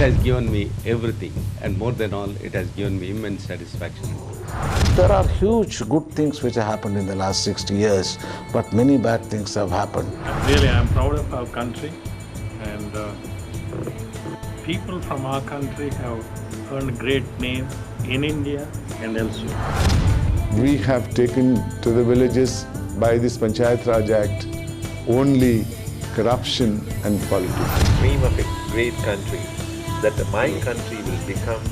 has given me everything, and more than all, it has given me immense satisfaction. There are huge good things which have happened in the last 60 years, but many bad things have happened. Really, I'm proud of our country, and people from our country have earned a great name in India and elsewhere. We have taken to the villages by this Panchayat Raj Act only corruption and politics. Dream of a great country, that my country will become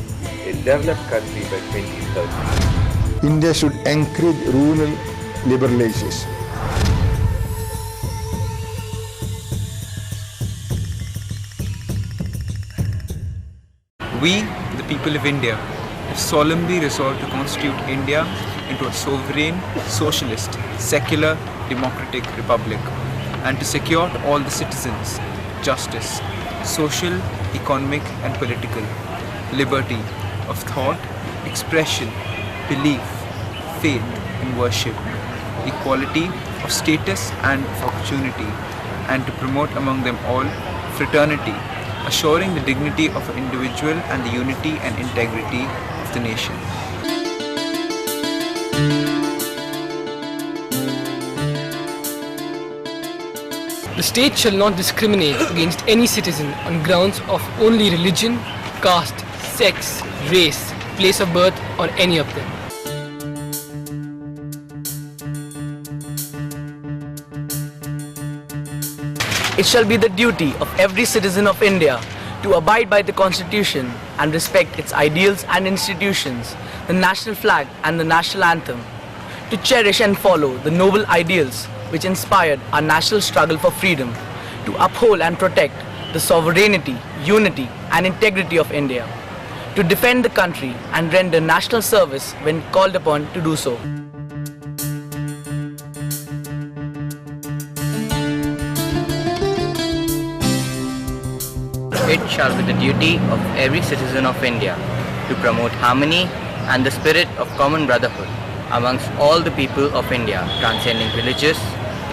a developed country by 2030. India should encourage rural liberalization. We, the people of India, have solemnly resolved to constitute India into a sovereign, socialist, secular, democratic republic, and to secure to all the citizens justice, social, economic and political, liberty of thought, expression, belief, faith and worship, equality of status and of opportunity, and to promote among them all fraternity, assuring the dignity of an individual and the unity and integrity of the nation. The state shall not discriminate against any citizen on grounds of only religion, caste, sex, race, place of birth, or any of them. It shall be the duty of every citizen of India to abide by the Constitution and respect its ideals and institutions, the national flag and the national anthem, to cherish and follow the noble ideals which inspired our national struggle for freedom, to uphold and protect the sovereignty, unity and integrity of India, to defend the country and render national service when called upon to do so. It shall be the duty of every citizen of India to promote harmony and the spirit of common brotherhood amongst all the people of India, transcending religious,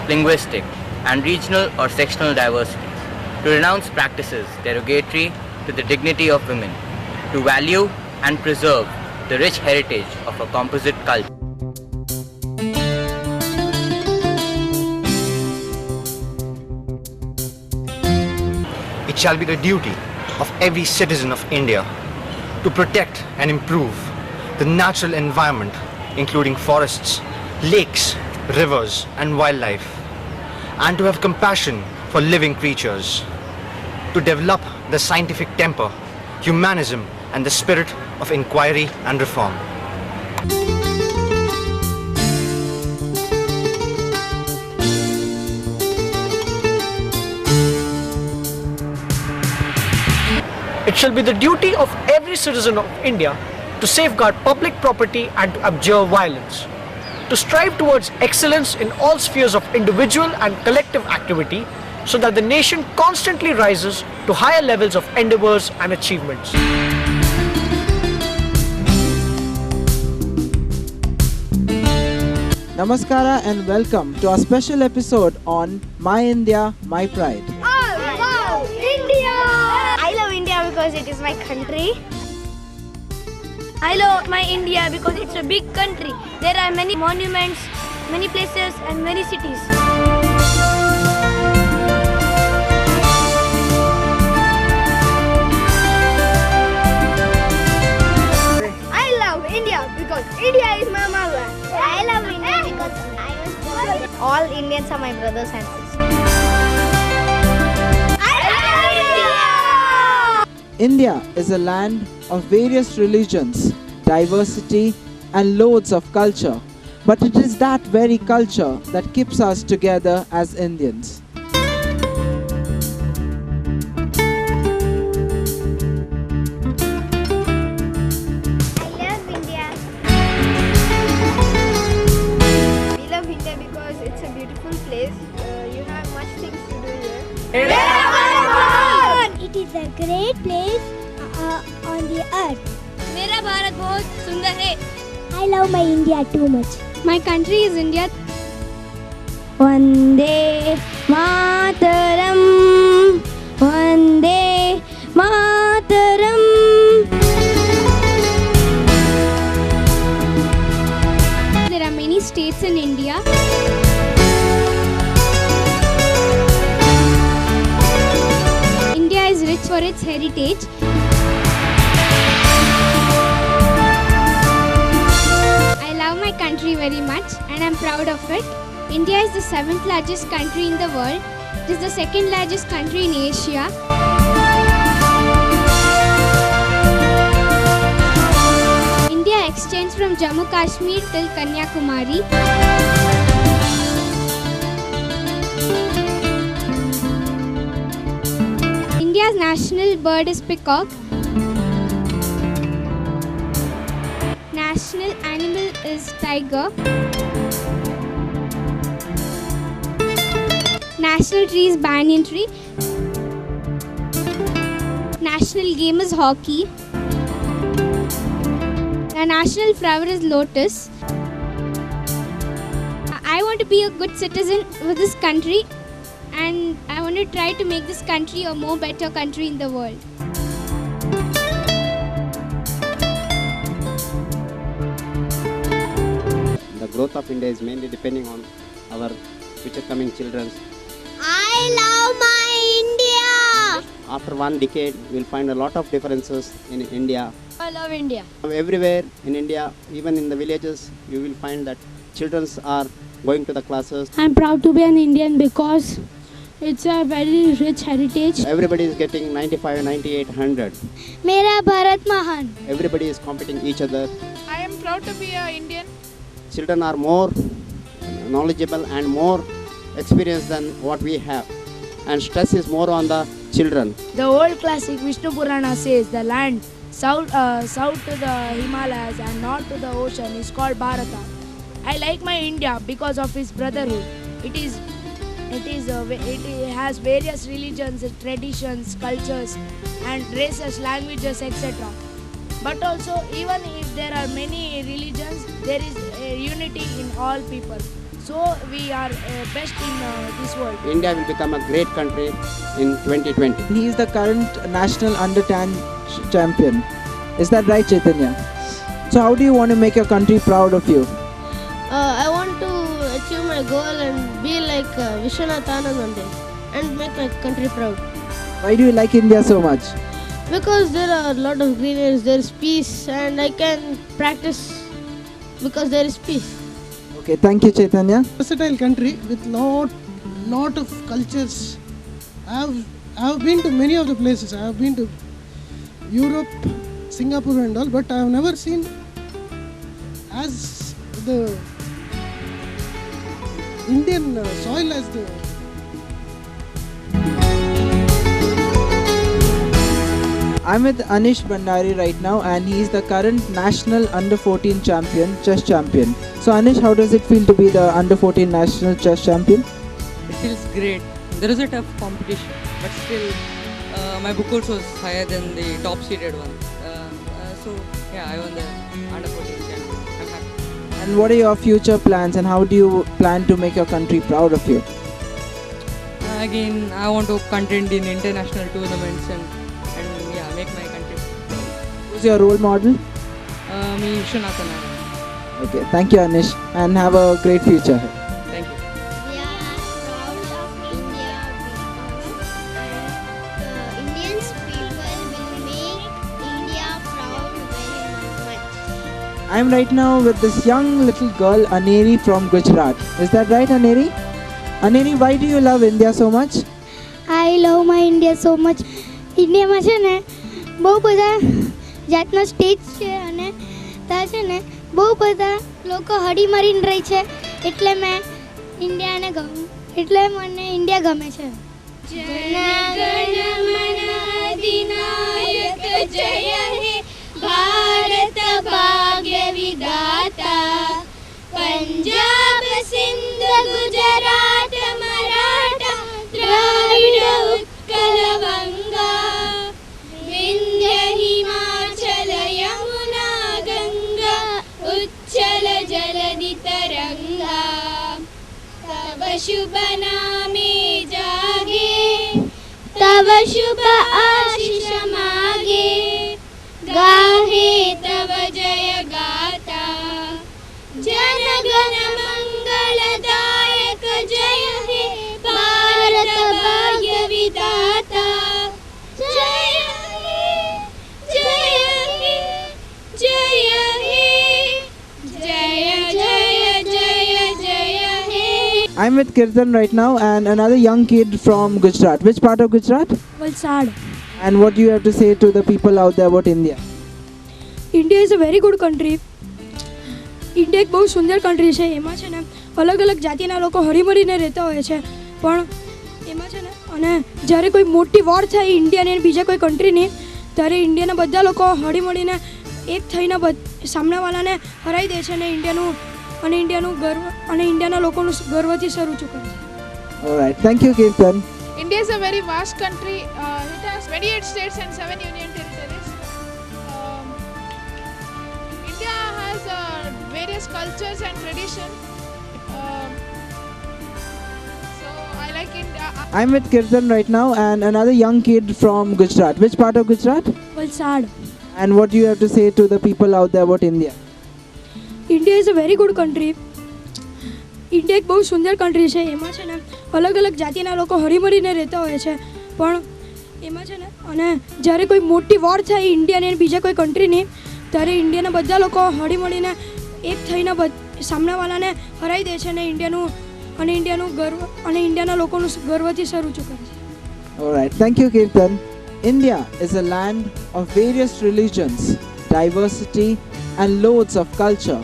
linguistic, and regional or sectional diversity, to renounce practices derogatory to the dignity of women, to value and preserve the rich heritage of a composite culture. It shall be the duty of every citizen of India to protect and improve the natural environment, including forests, lakes, rivers, and wildlife, and to have compassion for living creatures, to develop the scientific temper, humanism, and the spirit of inquiry and reform. It shall be the duty of every citizen of India to safeguard public property and to abjure violence, to strive towards excellence in all spheres of individual and collective activity so that the nation constantly rises to higher levels of endeavors and achievements. Namaskara and welcome to our special episode on My India, My Pride. Wow, India! I love India because it is my country. I love my India because it's a big country. There are many monuments, many places and many cities. I love India because India is my mother. I love India because I was born. All Indians are my brothers and sisters. India is a land of various religions, diversity, and loads of culture. But it is that very culture that keeps us together as Indians. We love India because it's a beautiful place. You have much things to do here. It is a great place on the earth. मेरा भारत बहुत सुंदर है. I love my India too much. My country is India. Vande Mataram, Vande Mataram. its heritage. I love my country very much and I'm proud of it. India is the 7th largest country in the world. It is the 2nd largest country in Asia. India extends from Jammu Kashmir till Kanyakumari. India's national bird is peacock. National animal is tiger. National tree is banyan tree. National game is hockey. The national flower is lotus. I want to be a good citizen of this country and I want to try to make this country a more better country in the world. The growth of India is mainly depending on our future coming children. I love my India! After one decade, we'll find a lot of differences in India. I love India. Everywhere in India, even in the villages, you will find that children are going to the classes. I'm proud to be an Indian because it's a very rich heritage. Everybody is getting 95, 98, 100. Mera Bharat Mahan. Everybody is competing each other. I am proud to be an Indian. Children are more knowledgeable and more experienced than what we have. And stress is more on the children. The old classic Vishnu Purana says the land south to the Himalayas and north to the ocean is called Bharata. I like my India because of its brotherhood. It has various religions, traditions, cultures and races, languages, etc. But also, even if there are many religions, there is a unity in all people. So we are best in this world. India will become a great country in 2020. He is the current national under-10 champion. Is that right, Chaitanya? So how do you want to make your country proud of you? I want to achieve my goal and be like Vishwanath Anand one day and make my country proud. Why do you like India so much? Because there are a lot of green areas, there is peace and I can practice because there is peace. Okay, thank you, Chaitanya. Versatile country with lot of cultures. I have been to many of the places. I have been to Europe, Singapore and all, but I have never seen as the Indian soil as the I'm with Anish Bhandari right now and he is the current national under-14 champion, chess champion. So Anish, how does it feel to be the under-14 national chess champion? It feels great. There is a tough competition, but still my book course was higher than the top seeded one. So yeah, I won the under-14 champion. I'm happy. And what are your future plans and how do you plan to make your country proud of you? Again, I want to contend in international tournaments and make my country. Who's your role model? Me, Vishwanathan Anand. Okay, thank you Anish and have a great future. Thank you. We are proud of India because Indians people will make India proud very much. I'm right now with this young little girl Aneri from Gujarat. Is that right, Aneri? Aneri, why do you love India so much? I love my India so much. ઇન્ડિયામાં છે ને બહુ બધા જાતના stage છે અને ત્યાં છે ને બહુ બધા લોકો હળીમળીને રહે છે એટલે મેં ઇન્ડિયાને એટલે મને ઇન્ડિયા ગમે છે. જનગણ મન અધિનાયક જય હે ભારત ભાગ્ય વિધાતા પંજાબ સિંધ ગુજરાત મરાઠા દ્રાવિડ ઉત્કલ ગંગા વિંધ્ય હિમાચલ યમુના ગંગા ઉચ્છલ જલધિ તરંગા તવ શુભ નામે જાગે તવ શુભ આશીષ માગે ગાહે તવ જય ગાતા જન ગણ મંગલદાયક જય હે ભારત ભાગ્ય વિધાતા જય I'm with Kirtan right now and another young kid from Gujarat. Which part of Gujarat? Valsad. And what do you have to say to the people out there about India? India is a very good country. India એક બહુ સુંદર country છે. એમાં છે ને અલગ અલગ જાતિના લોકો હળીમળીને રહેતા હોય છે. પણ એમાં છે ને અને જ્યારે કોઈ મોટી વોર થાય ઇન્ડિયાની અને બીજા કોઈ કન્ટ્રીની ત્યારે ઇન્ડિયાના બધા લોકો હળીમળીને એક થઈને સામનાવાળાને હરાઈ દે છે અને ઇન્ડિયાનું ગર્વ અને ઇન્ડિયાના લોકોનું ગર્વથી સર ઊંચું કરે છે. Alright, thank you Kirtan. India is a very vast country. It has 28 states and 7 union territories. India has various cultures and traditions. So I like India. I'm with Kirtan right now and another young kid from Gujarat. Which part of Gujarat? Valsad. And what do you have to say to the people out there about India? India is a very good country. India એક બહુ સુંદર country છે. એમાં છે ને અલગ અલગ જાતિના લોકો હળીમળીને રહેતા હોય છે. પણ એમાં છે ને અને જ્યારે કોઈ મોટી વોર થાય ઇન્ડિયાની અને બીજા કોઈ કન્ટ્રીની ત્યારે ઇન્ડિયાના બધા લોકો હળીમળીને એક થઈને સામનાવાળાને હરાઈ દે છે અને ઇન્ડિયાનું ગર્વ અને ઇન્ડિયાના લોકોનું ગર્વથી સર ઊંચું કરે છે. Alright, thank you Kirtan. India is a land of various religions, diversity and loads of culture.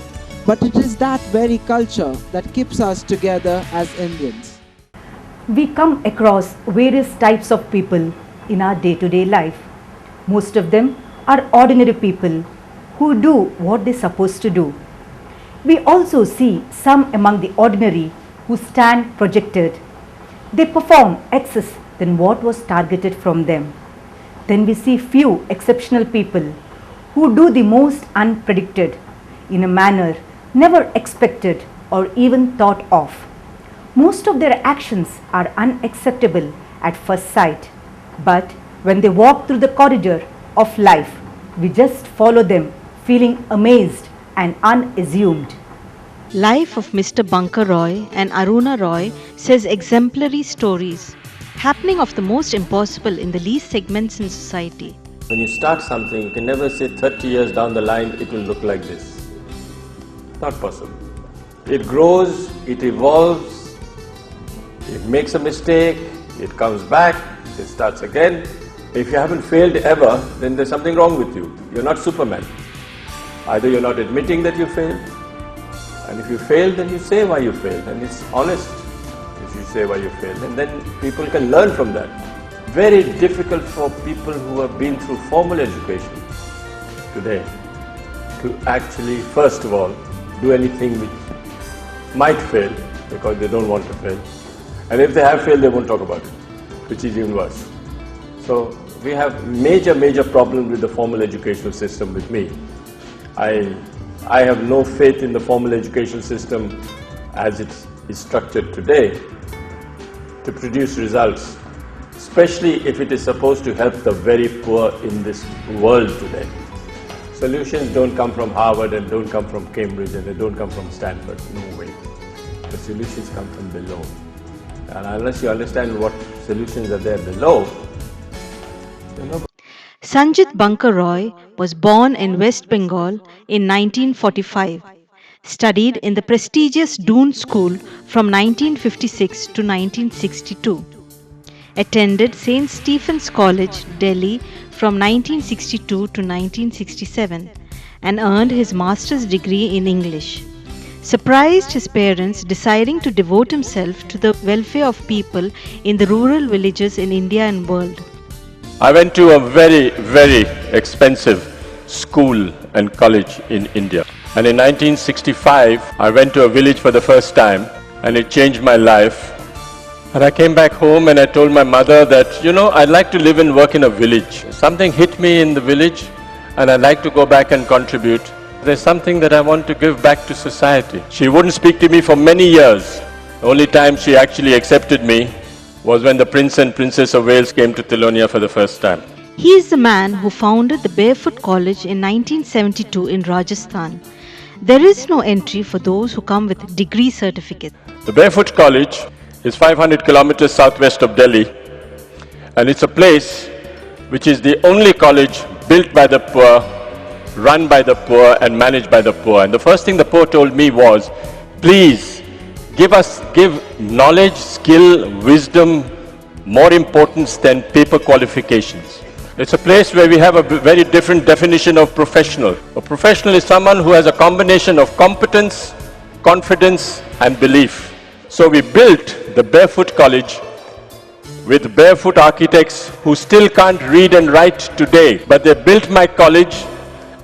But it is that very culture that keeps us together as Indians. We come across various types of people in our day-to-day life. Most of them are ordinary people who do what they're supposed to do. We also see some among the ordinary who stand projected. They perform excess than what was targeted from them. Then we see few exceptional people who do the most unpredicted in a manner never expected or even thought of. Most of their actions are unacceptable at first sight, but when they walk through the corridor of life, we just follow them feeling amazed and unassumed. Life of Mr. Bankar Roy and Aruna Roy says exemplary stories, happening of the most impossible in the least segments in society. When you start something, you can never say 30 years down the line it will look like this. Not possible. It grows, it evolves, it makes a mistake, it comes back, it starts again. If you haven't failed ever, then there's something wrong with you. You're not Superman. Either you're not admitting that you failed, and if you failed, then you say why you failed, and it's honest if you say why you failed, and then people can learn from that. Very difficult for people who have been through formal education today to actually, first of all, do anything which might fail because they don't want to fail. And if they have failed, they won't talk about it, which is even worse. So we have major problems with the formal educational system with me. I have no faith in the formal education system as it is structured today to produce results, especially if it is supposed to help the very poor in this world today. Solutions don't come from Harvard and don't come from Cambridge and they don't come from Stanford. No way. The solutions come from below. And unless you understand what solutions are there below, you know. Sanjit Bankar Roy was born in West Bengal in 1945. Studied in the prestigious Doon School from 1956 to 1962. Attended St. Stephen's College, Delhi from 1962 to 1967 and earned his master's degree in English. Surprised his parents deciding to devote himself to the welfare of people in the rural villages in India and world. I went to a very expensive school and college in India. And in 1965, I went to a village for the first time and it changed my life. And I came back home and I told my mother that, you know, I'd like to live and work in a village. Something hit me in the village and I'd like to go back and contribute. There's something that I want to give back to society. She wouldn't speak to me for many years. The only time she actually accepted me was when the Prince and Princess of Wales came to Thilonia for the first time. He is the man who founded the Barefoot College in 1972 in Rajasthan. There is no entry for those who come with degree certificates. The Barefoot College is 500 kilometers southwest of Delhi, and it's a place which is the only college built by the poor, run by the poor and managed by the poor. And the first thing the poor told me was, please give knowledge, skill, wisdom more importance than paper qualifications. It's a place where we have a very different definition of professional. A professional is someone who has a combination of competence, confidence and belief. So we built the Barefoot College with barefoot architects who still can't read and write today, but they built my college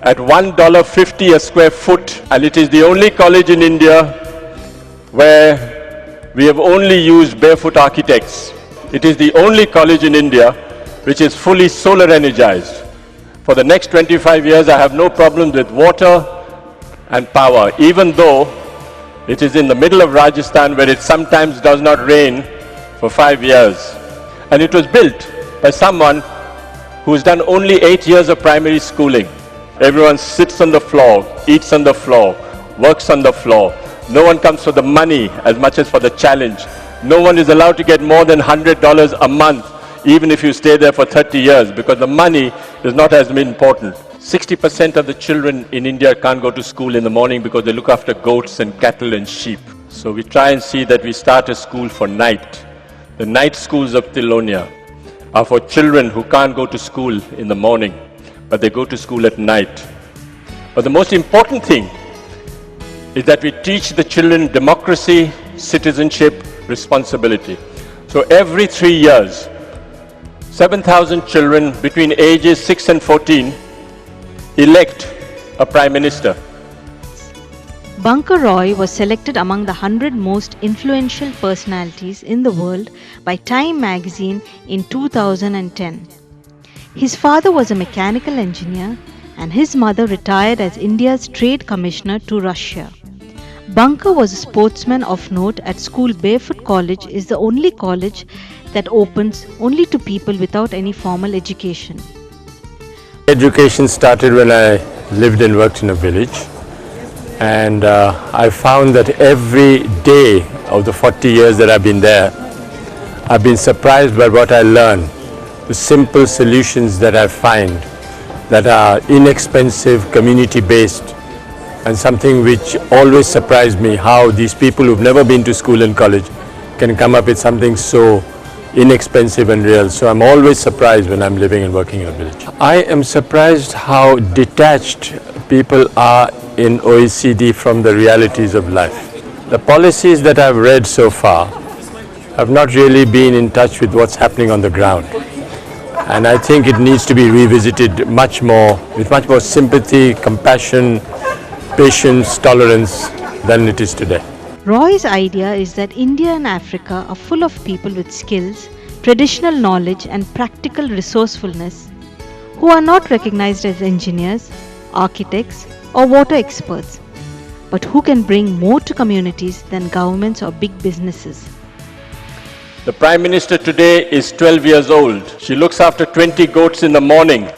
at $1.50 a square foot, and it is the only college in India where we have only used barefoot architects. It is the only college in India which is fully solar energized. For the next 25 years, I have no problems with water and power, even though it is in the middle of Rajasthan where it sometimes does not rain for 5 years. And it was built by someone who's done only 8 years of primary schooling. Everyone sits on the floor, eats on the floor, works on the floor. No one comes for the money as much as for the challenge. No one is allowed to get more than $100 a month, even if you stay there for 30 years, because the money is not as important. 60% of the children in India can't go to school in the morning because they look after goats and cattle and sheep. So we try and see that we start a school for night. The night schools of Thilonia are for children who can't go to school in the morning, but they go to school at night. But the most important thing is that we teach the children democracy, citizenship, responsibility. So every 3 years, 7,000 children between ages 6 and 14 elect a Prime Minister. Bunker Roy was selected among the 100 most influential personalities in the world by Time magazine in 2010. His father was a mechanical engineer and his mother retired as India's trade commissioner to Russia. Bunker was a sportsman of note at school. Barefoot College is the only college that opens only to people without any formal education. Education started when I lived and worked in a village, and I found that every day of the 40 years that I've been there, I've been surprised by what I learned, the simple solutions that I find that are inexpensive, community-based, and something which always surprised me, how these people who've never been to school and college can come up with something so inexpensive and real. So I'm always surprised when I'm living and working in a village. I am surprised how detached people are in OECD from the realities of life. The policies that I've read so far have not really been in touch with what's happening on the ground. And I think it needs to be revisited much more, with much more sympathy, compassion, patience, tolerance than it is today. Roy's idea is that India and Africa are full of people with skills, traditional knowledge and practical resourcefulness who are not recognized as engineers, architects or water experts, but who can bring more to communities than governments or big businesses. The Prime Minister today is 12 years old. She looks after 20 goats in the morning,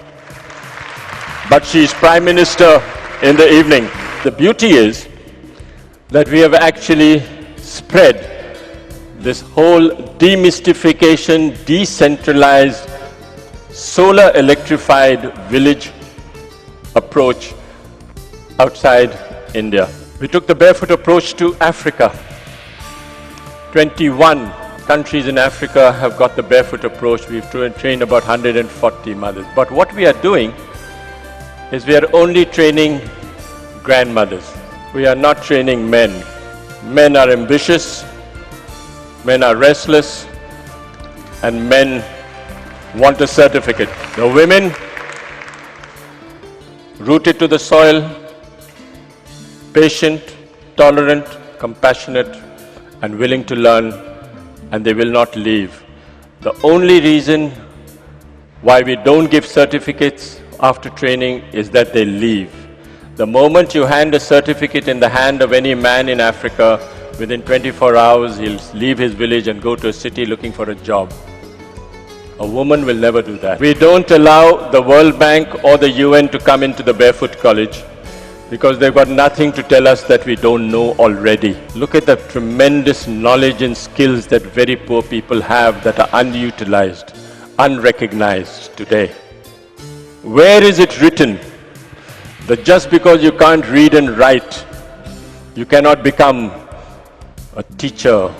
but she is Prime Minister in the evening. The beauty is that we have actually spread this whole demystification, decentralized, solar electrified village approach outside India. We took the barefoot approach to Africa. 21 countries in Africa have got the barefoot approach. We've trained about 140 mothers. But what we are doing is we are only training grandmothers. We are not training men. Men are ambitious, men are restless, and men want a certificate. The women, rooted to the soil, patient, tolerant, compassionate, and willing to learn, and they will not leave. The only reason why we don't give certificates after training is that they leave. The moment you hand a certificate in the hand of any man in Africa, within 24 hours he'll leave his village and go to a city looking for a job. A woman will never do that. We don't allow the World Bank or the UN to come into the Barefoot College because they've got nothing to tell us that we don't know already. Look at the tremendous knowledge and skills that very poor people have that are unutilized, unrecognized today. Where is it written that just because you can't read and write, you cannot become a teacher,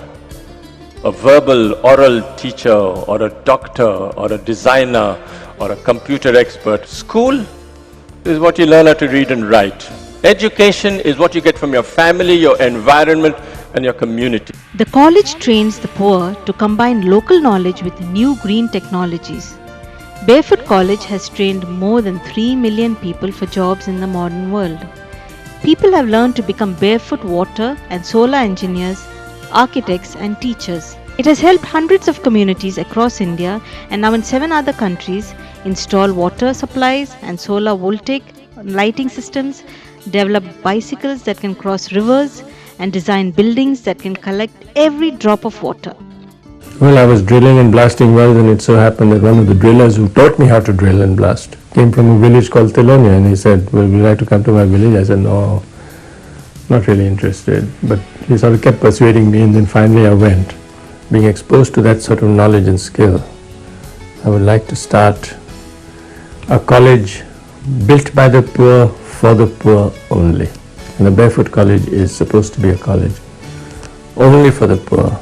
a verbal, oral teacher, or a doctor, or a designer, or a computer expert. School is what you learn how to read and write. Education is what you get from your family, your environment, and your community. The college trains the poor to combine local knowledge with new green technologies. Barefoot College has trained more than 3 million people for jobs in the modern world. People have learned to become barefoot water and solar engineers, architects and teachers. It has helped hundreds of communities across India and now in 7 other countries install water supplies and solar voltaic lighting systems, develop bicycles that can cross rivers and design buildings that can collect every drop of water. Well, I was drilling and blasting wells, and it so happened that one of the drillers who taught me how to drill and blast came from a village called Thilonia, and he said, well, would you like to come to my village? I said, no, not really interested. But he sort of kept persuading me, and then finally I went. Being exposed to that sort of knowledge and skill, I would like to start a college built by the poor for the poor only. And the Barefoot College is supposed to be a college only for the poor.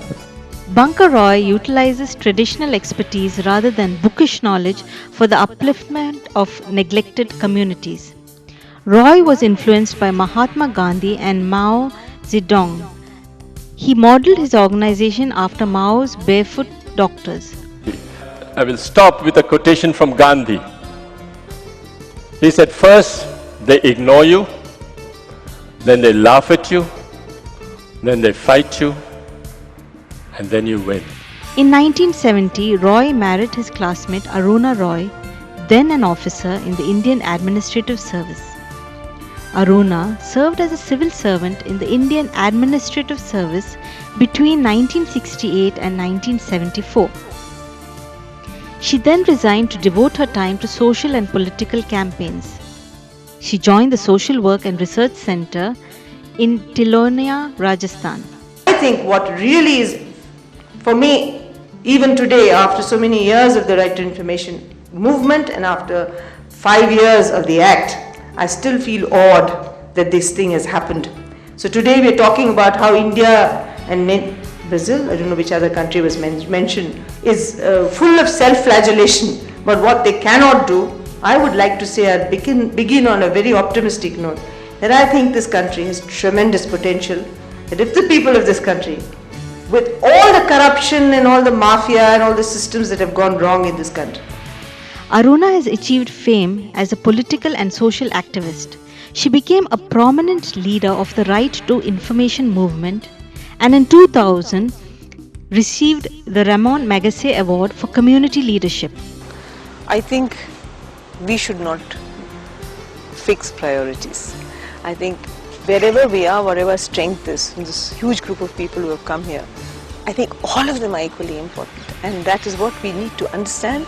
Bunker Roy utilizes traditional expertise rather than bookish knowledge for the upliftment of neglected communities. Roy was influenced by Mahatma Gandhi and Mao Zedong. He modeled his organization after Mao's barefoot doctors. I will stop with a quotation from Gandhi. He said, first they ignore you, then they laugh at you, then they fight you, and then you win. In 1970, Roy married his classmate Aruna Roy, then an officer in the Indian Administrative Service. Aruna served as a civil servant in the Indian Administrative Service between 1968 and 1974. She then resigned to devote her time to social and political campaigns. She joined the Social Work and Research Center in Thilonia, Rajasthan. I think what really is, for me, even today, after so many years of the Right to Information movement and after 5 years of the Act, I still feel awed that this thing has happened. So today we are talking about how India and Brazil, I don't know which other country was mentioned, is full of self-flagellation. But what they cannot do, I would like to say, I begin on a very optimistic note, that I think this country has tremendous potential, that if the people of this country, with all the corruption and all the mafia and all the systems that have gone wrong in this country. Aruna has achieved fame as a political and social activist. She became a prominent leader of the Right to Information movement and in 2000 received the Ramon Magsaysay Award for Community Leadership. I think we should not fix priorities. I think wherever we are, whatever strength is, in this huge group of people who have come here, I think all of them are equally important, and that is what we need to understand,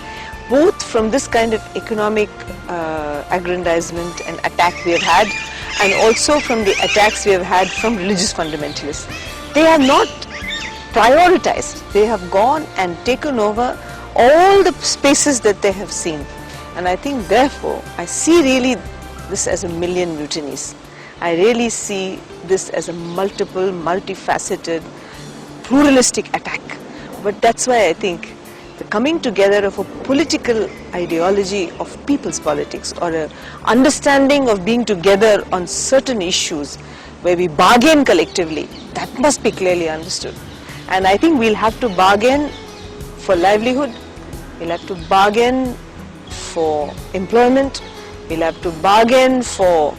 both from this kind of economic aggrandizement and attack we have had, and also from the attacks we have had from religious fundamentalists. They have not prioritized, they have gone and taken over all the spaces that they have seen, and I think therefore I see really this as a million mutinies. I really see this as a multiple, multifaceted, pluralistic attack. But that's why I think the coming together of a political ideology of people's politics, or an understanding of being together on certain issues where we bargain collectively, that must be clearly understood. And I think we'll have to bargain for livelihood, we'll have to bargain for employment, we'll have to bargain for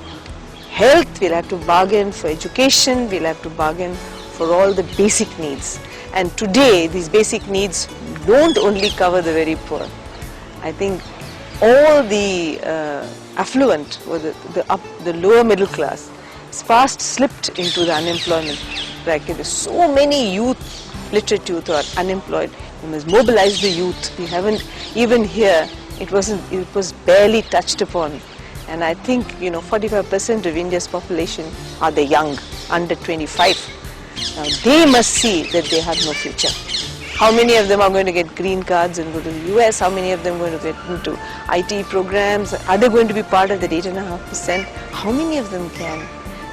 health, we'll have to bargain for education, we'll have to bargain for all the basic needs. And today these basic needs don't only cover the very poor. I think all the affluent or the lower middle class is fast slipped into the unemployment bracket. There's so many youth, literate youth, are unemployed. We must mobilize the youth. We haven't, even here, it was barely touched upon. And I think, 45% of India's population are the young, under 25. Now they must see that they have no future. How many of them are going to get green cards and go to the US? How many of them are going to get into IT programs? Are they going to be part of the 8.5%? How many of them can?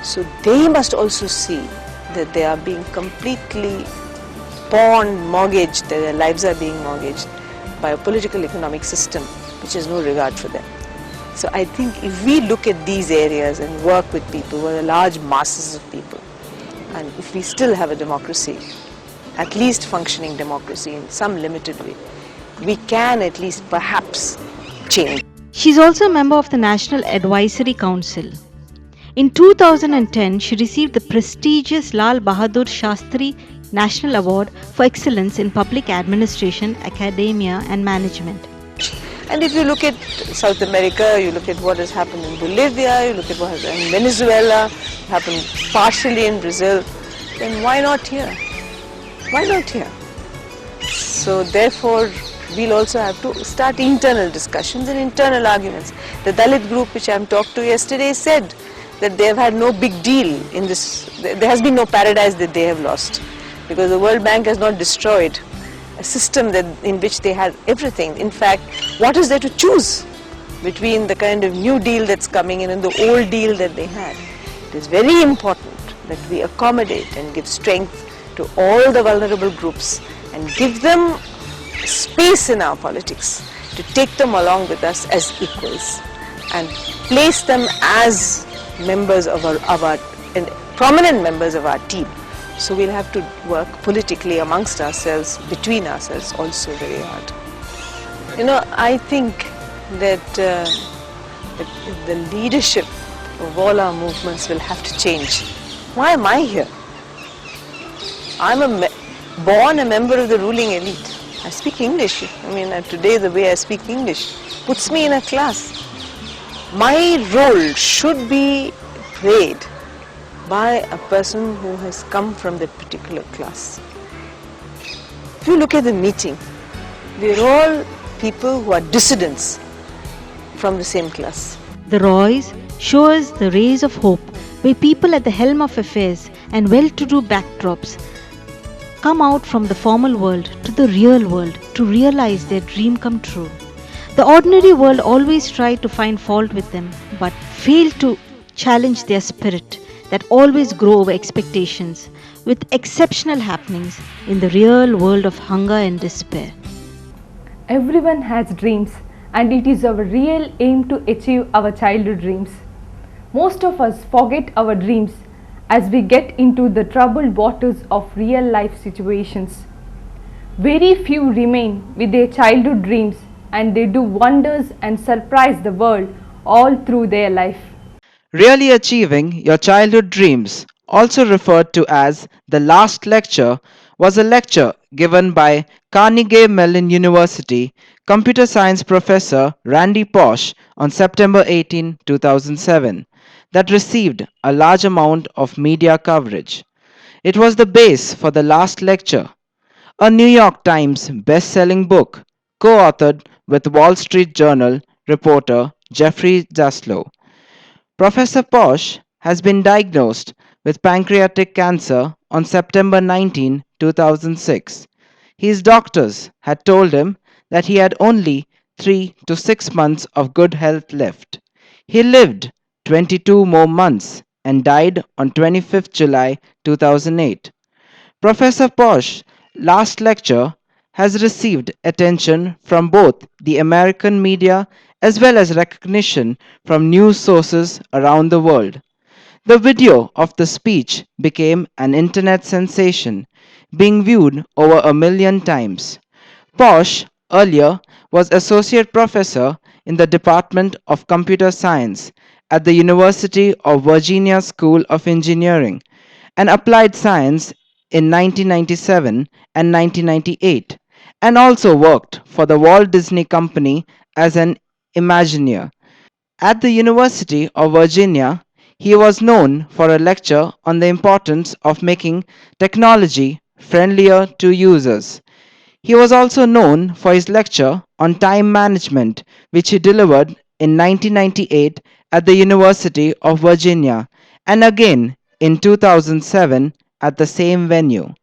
So they must also see that they are being completely pawned, mortgaged, their lives are being mortgaged by a political economic system which has no regard for them. So I think if we look at these areas and work with people, who are the large masses of people, and if we still have a democracy, at least functioning democracy in some limited way, we can at least perhaps change. She is also a member of the National Advisory Council. In 2010, she received the prestigious Lal Bahadur Shastri National Award for Excellence in Public Administration, Academia and Management. And if you look at South America, you look at what has happened in Bolivia, you look at what has happened in Venezuela, happened partially in Brazil, then why not here? Why not here? So therefore, we'll also have to start internal discussions and internal arguments. The Dalit group which I talked to yesterday said that they have had no big deal in this, there has been no paradise that they have lost, because the World Bank has not destroyed a system in which they had everything. In fact, what is there to choose between the kind of new deal that's coming in and the old deal that they had? It is very important that we accommodate and give strength to all the vulnerable groups and give them space in our politics to take them along with us as equals and place them as members of our and prominent members of our team. So we'll have to work politically amongst ourselves, between ourselves also very hard. You know, I think that the leadership of all our movements will have to change. Why am I here? I'm born a member of the ruling elite. I speak English. I mean, today the way I speak English puts me in a class. My role should be played by a person who has come from that particular class. If you look at the meeting, we're all people who are dissidents from the same class. The Roys show us the rays of hope, where people at the helm of affairs and well-to-do backdrops come out from the formal world to the real world to realize their dream come true. The ordinary world always tried to find fault with them, but failed to challenge their spirit that always grow over expectations, with exceptional happenings in the real world of hunger and despair. Everyone has dreams, and it is our real aim to achieve our childhood dreams. Most of us forget our dreams as we get into the troubled waters of real life situations. Very few remain with their childhood dreams, and they do wonders and surprise the world all through their life. Really achieving your childhood dreams, also referred to as the last lecture, was a lecture given by Carnegie Mellon University computer science professor Randy Pausch on September 18, 2007, that received a large amount of media coverage. It was the base for the last lecture, a New York Times best-selling book, co-authored with Wall Street Journal reporter Jeffrey Zaslow. Professor Pausch has been diagnosed with pancreatic cancer on September 19, 2006. His doctors had told him that he had only 3 to 6 months of good health left. He lived 22 more months and died on 25th July 2008. Professor Pausch's last lecture has received attention from both the American media as well as recognition from news sources around the world. The video of the speech became an internet sensation, being viewed over 1 million times. Pausch earlier was associate professor in the Department of Computer Science at the University of Virginia School of Engineering and Applied Science in 1997 and 1998, and also worked for the Walt Disney Company as an Imagineer. At the University of Virginia, he was known for a lecture on the importance of making technology friendlier to users. He was also known for his lecture on time management, which he delivered in 1998 at the University of Virginia and again in 2007 at the same venue.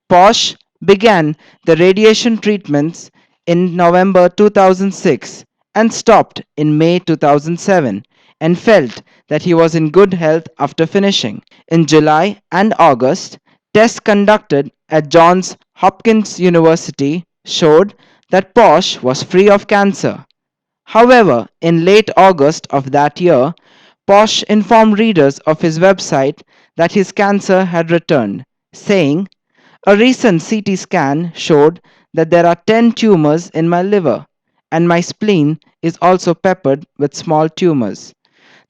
Pausch began the radiation treatments in November 2006 and stopped in May 2007 and felt that he was in good health after finishing. In July and August, tests conducted at Johns Hopkins University showed that Posh was free of cancer. However, in late August of that year, Posh informed readers of his website that his cancer had returned, saying, "A recent CT scan showed that there are 10 tumors in my liver, and my spleen is also peppered with small tumors.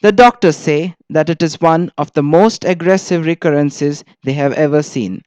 The doctors say that it is one of the most aggressive recurrences they have ever seen."